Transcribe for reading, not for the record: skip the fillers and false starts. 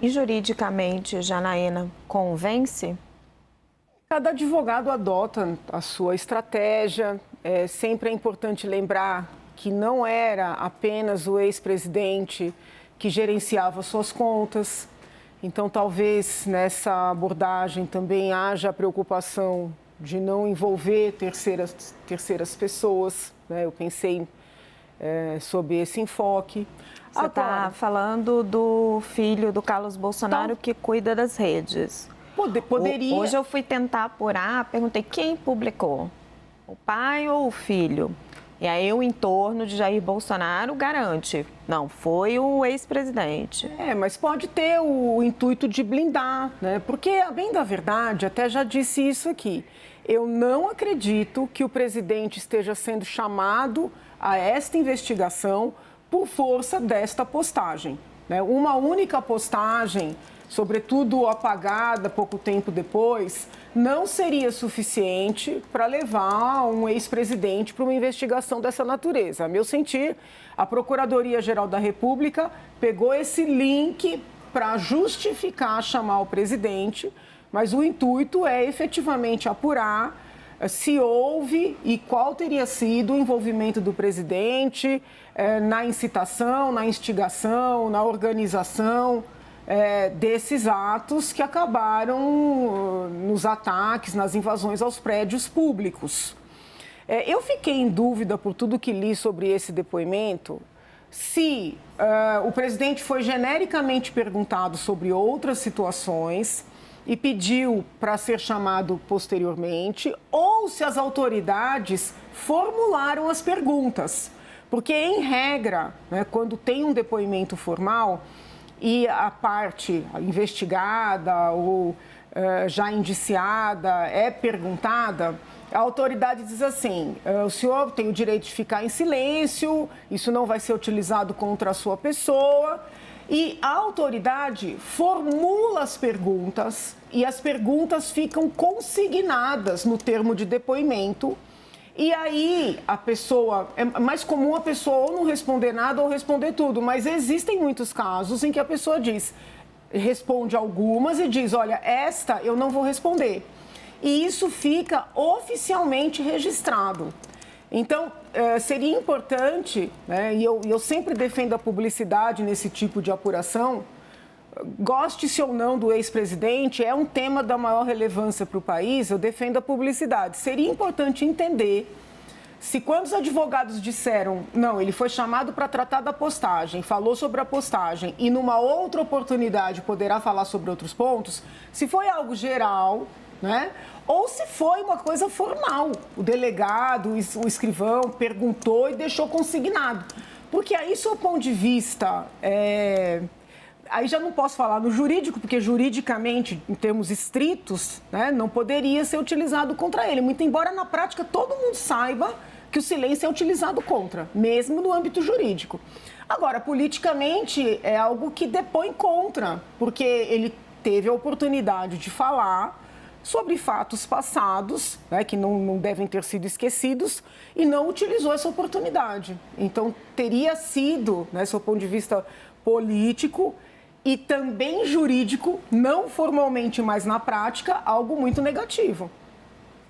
E juridicamente, Janaína, convence? Cada advogado adota a sua estratégia. Sempre é importante lembrar que não era apenas o ex-presidente que gerenciava suas contas. Então, talvez nessa abordagem também haja a preocupação de não envolver terceiras pessoas, né? Eu pensei sob esse enfoque. Você está falando do filho do Carlos Bolsonaro que cuida das redes. Poderia. Hoje eu fui tentar apurar, perguntei quem publicou, o pai ou o filho? E aí o entorno de Jair Bolsonaro garante, não, foi o ex-presidente. Mas pode ter o intuito de blindar, né? Porque, a bem da verdade, até já disse isso aqui, eu não acredito que o presidente esteja sendo chamado a esta investigação por força desta postagem, né? Uma única postagem, sobretudo apagada pouco tempo depois, não seria suficiente para levar um ex-presidente para uma investigação dessa natureza. A meu sentir, a Procuradoria-Geral da República pegou esse link para justificar chamar o presidente, mas o intuito é efetivamente apurar se houve e qual teria sido o envolvimento do presidente na incitação, na instigação, na organização desses atos que acabaram nos ataques, nas invasões aos prédios públicos. Eu fiquei em dúvida, por tudo que li sobre esse depoimento, se o presidente foi genericamente perguntado sobre outras situações e pediu para ser chamado posteriormente, ou se as autoridades formularam as perguntas. Porque, em regra, né, quando tem um depoimento formal e a parte investigada ou já indiciada é perguntada, a autoridade diz assim, o senhor tem o direito de ficar em silêncio, isso não vai ser utilizado contra a sua pessoa. E a autoridade formula as perguntas e as perguntas ficam consignadas no termo de depoimento. E aí a pessoa, é mais comum a pessoa ou não responder nada ou responder tudo, mas existem muitos casos em que a pessoa responde algumas e diz, olha, esta eu não vou responder. E isso fica oficialmente registrado. Então, seria importante, né, e eu sempre defendo a publicidade nesse tipo de apuração, goste-se ou não do ex-presidente, é um tema da maior relevância para o país, eu defendo a publicidade. Seria importante entender se quando os advogados disseram, não, ele foi chamado para tratar da postagem, falou sobre a postagem e numa outra oportunidade poderá falar sobre outros pontos, se foi algo geral, né? Ou se foi uma coisa formal. O delegado, o escrivão perguntou e deixou consignado. Porque aí, sob o ponto de vista... Aí já não posso falar no jurídico, porque juridicamente, em termos estritos, né, não poderia ser utilizado contra ele. Muito embora na prática todo mundo saiba que o silêncio é utilizado contra, mesmo no âmbito jurídico. Agora, politicamente, é algo que depõe contra, porque ele teve a oportunidade de falar sobre fatos passados, né, que não devem ter sido esquecidos, e não utilizou essa oportunidade. Então, teria sido, né, sob o ponto de vista político e também jurídico, não formalmente, mas na prática, algo muito negativo.